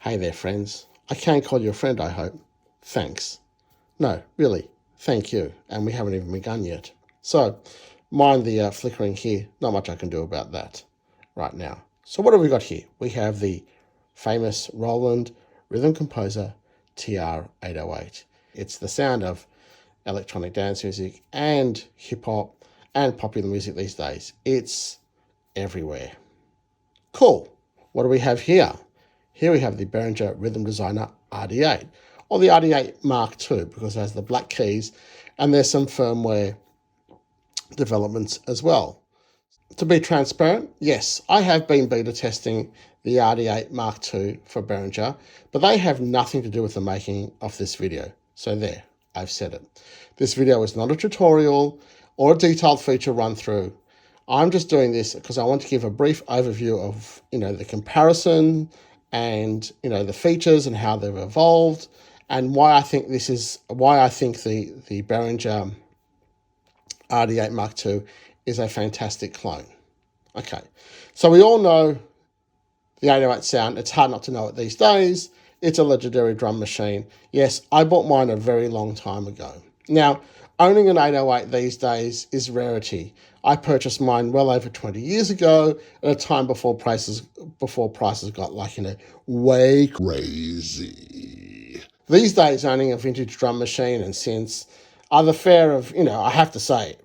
Hey there, friends. I can call you a friend, I hope. Thanks. No, really, thank you. And we haven't even begun yet. So, mind the flickering here. Not much I can do about that right now. So what have we got here? We have the famous Roland Rhythm Composer TR-808. It's the sound of electronic dance music and hip-hop and popular music these days. It's everywhere. Cool. What do we have here? Here we have the Behringer Rhythm Designer RD-8, or the RD-8 MkII, because it has the black keys, and there's some firmware developments as well. To be transparent, yes, I have been beta testing the RD-8 MkII for Behringer, but they have nothing to do with the making of this video. So there, I've said it. This video is not a tutorial or a detailed feature run through. I'm just doing this because I want to give a brief overview of, the comparison and, the features and how they've evolved, and why I think the Behringer RD-8 MkII is a fantastic clone. Okay, so we all know the 808 sound. It's hard not to know it these days. It's a legendary drum machine. Yes, I bought mine a very long time ago. Now, owning an 808 these days is rarity. I purchased mine well over 20 years ago, at a time before prices got way crazy. These days, owning a vintage drum machine and synths are the fare of, I have to say,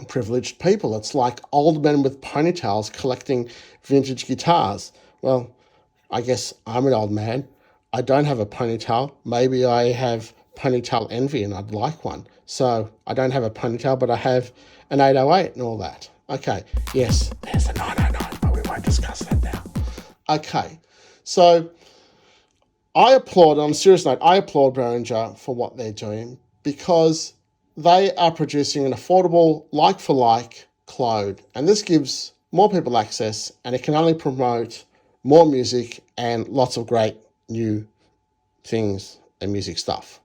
privileged people. It's like old men with ponytails collecting vintage guitars. Well, I guess I'm an old man. I don't have a ponytail. Maybe I have ponytail envy and I'd like one. So I don't have a ponytail, but I have an 808 and all that. Okay, yes, there's a 909, but we won't discuss that now. Okay, so on a serious note, I applaud Behringer for what they're doing, because they are producing an affordable like-for-like clone, and this gives more people access, and it can only promote more music and lots of great new things and music stuff.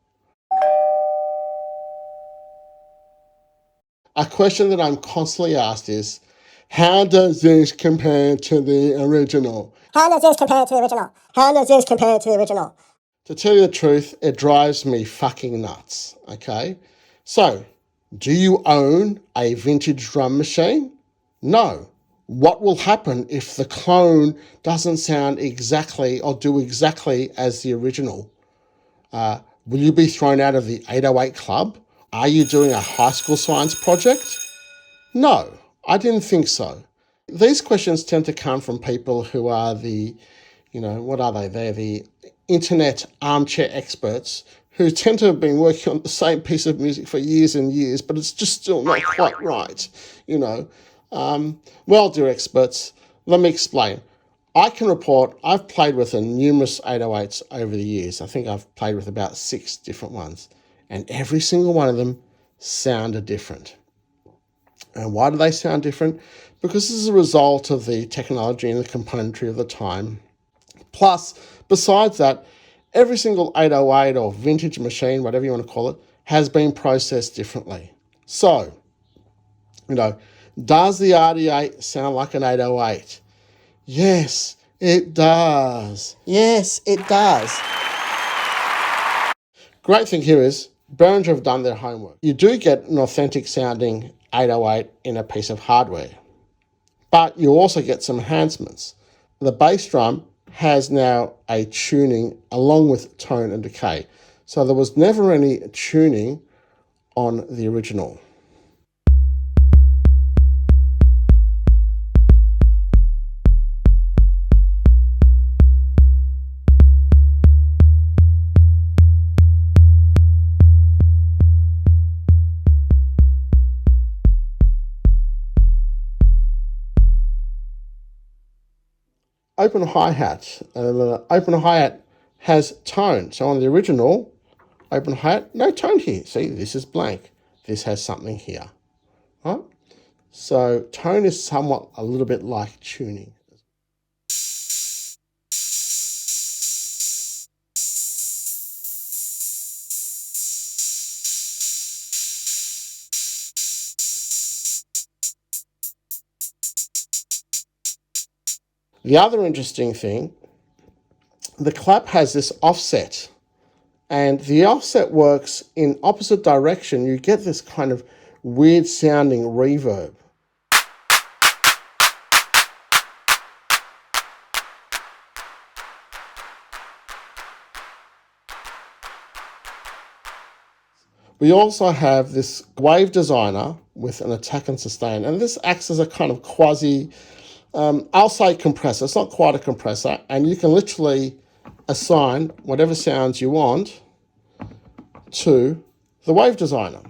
A question that I'm constantly asked is, how does this compare to the original? How does this compare to the original? How does this compare to the original? To tell you the truth, it drives me fucking nuts, okay? So, do you own a vintage drum machine? No. What will happen if the clone doesn't sound exactly or do exactly as the original? Will you be thrown out of the 808 club? Are you doing a high school science project? No, I didn't think so. These questions tend to come from people who are what are they? They're the internet armchair experts who tend to have been working on the same piece of music for years and years, but it's just still not quite right, Well, dear experts, let me explain. I can report I've played with numerous 808s over the years. I think I've played with about 6 different ones, and every single one of them sounded different. And why do they sound different? Because this is a result of the technology and the componentry of the time. Plus, besides that, every single 808 or vintage machine, whatever you want to call it, has been processed differently. So, does the RD-8 sound like an 808? Yes, it does. Yes, it does. Great thing here is Behringer have done their homework. You do get an authentic sounding 808 in a piece of hardware, but you also get some enhancements. The bass drum has now a tuning along with tone and decay. So there was never any tuning on the original. Open hi-hat. Open hi-hat has tone. So on the original open hi-hat, no tone here. See, this is blank. This has something here. Right? So tone is somewhat a little bit like tuning. The other interesting thing the clap has this offset, and the offset works in opposite direction. You get this kind of weird sounding reverb. We also have this wave designer with an attack and sustain, and this acts as a kind of quasi, I'll say compressor. It's not quite a compressor, and you can literally assign whatever sounds you want to the wave designer.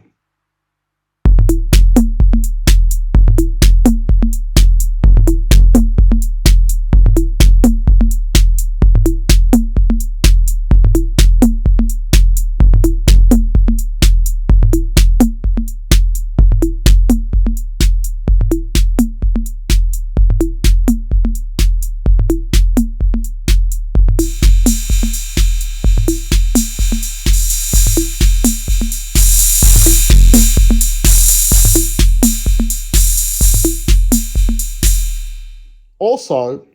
Also,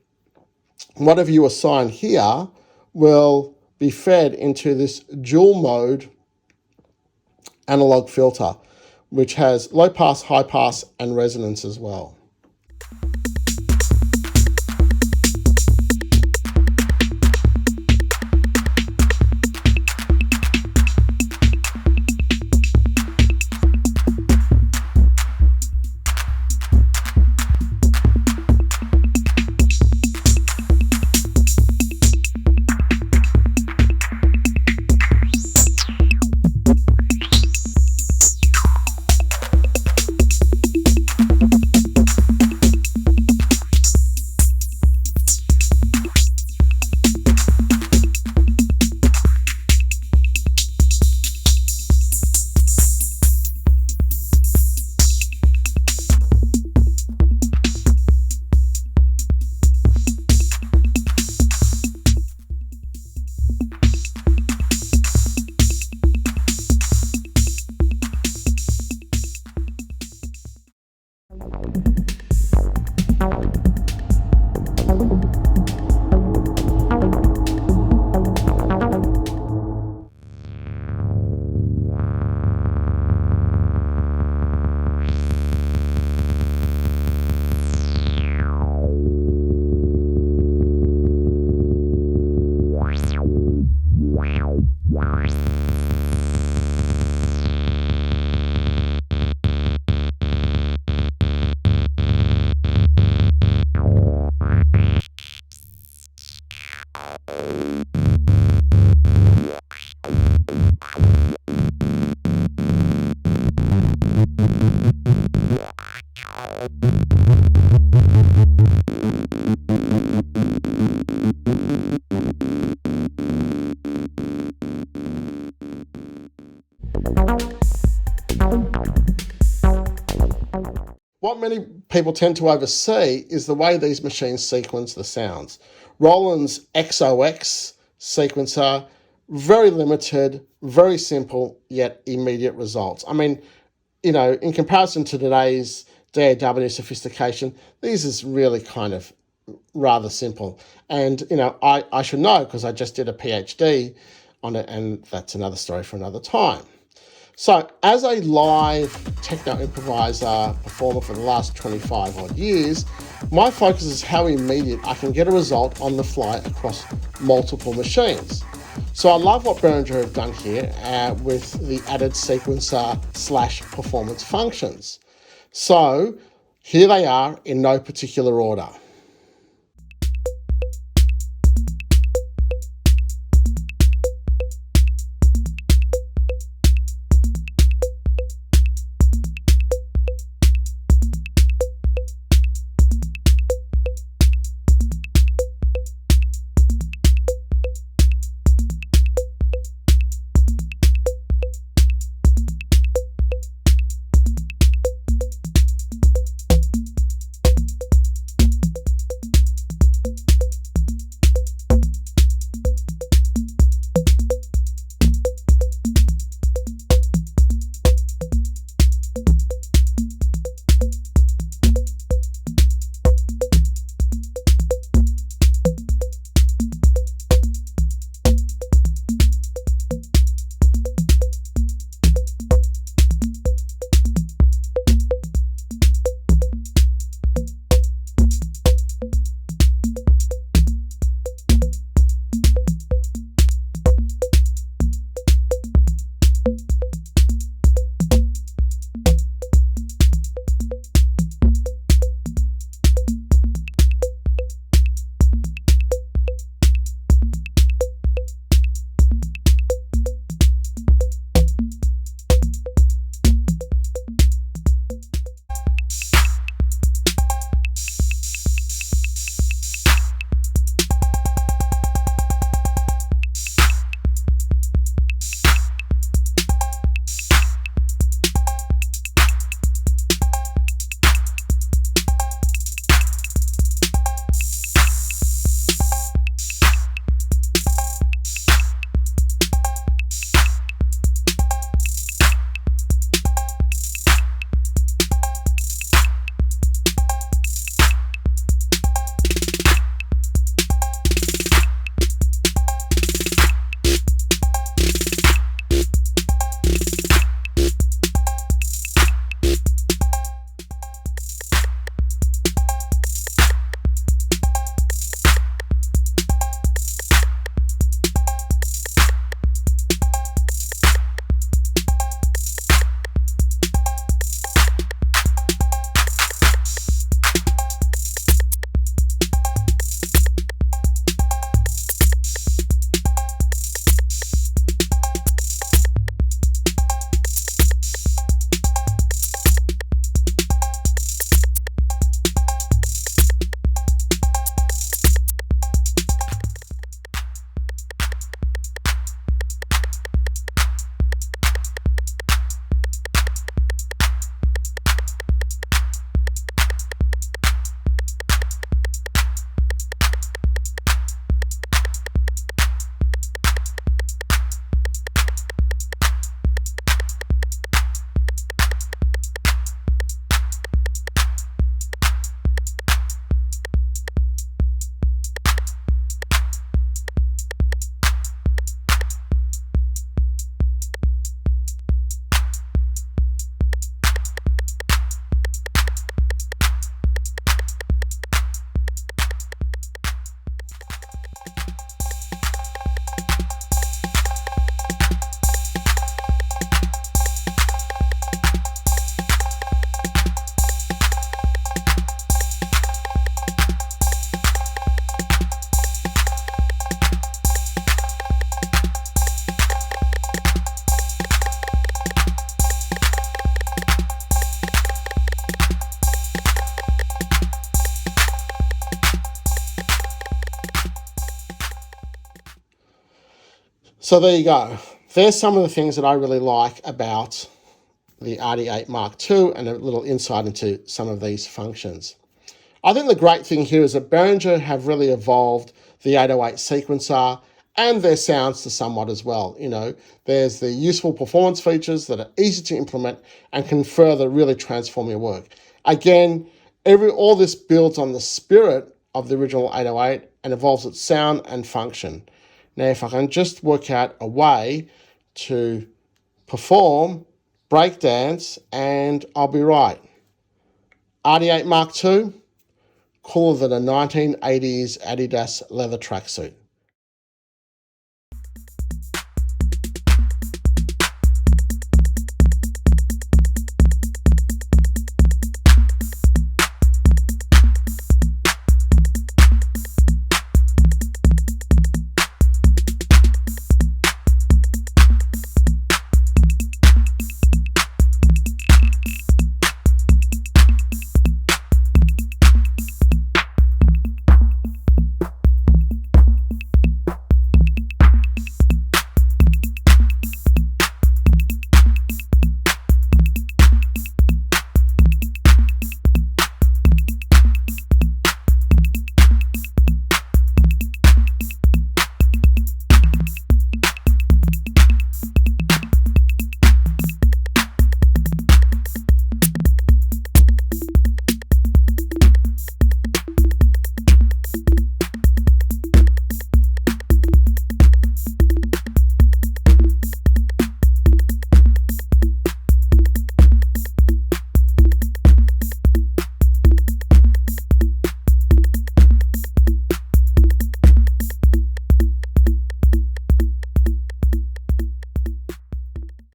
whatever you assign here will be fed into this dual mode analog filter, which has low pass, high pass, and resonance as well. What many people tend to oversee is the way these machines sequence the sounds. Roland's XOX sequencer, very limited, very simple, yet immediate results. I mean, you know, in comparison to today's DAW sophistication, these is really kind of rather simple. And, you know, I should know because I just did a PhD on it, and that's another story for another time. So as a live techno improviser performer for the last 25 odd years, my focus is how immediate I can get a result on the fly across multiple machines. So I love what Behringer have done here with the added sequencer / performance functions. So here they are in no particular order. So there you go. There's some of the things that I really like about the RD-8 MkII and a little insight into some of these functions. I think the great thing here is that Behringer have really evolved the 808 sequencer and their sounds to somewhat as well. You know, there's the useful performance features that are easy to implement and can further really transform your work. Again, all this builds on the spirit of the original 808 and evolves its sound and function. Now, if I can just work out a way to perform breakdance, and I'll be right. RD-8 MkII, cooler than a 1980s Adidas leather tracksuit.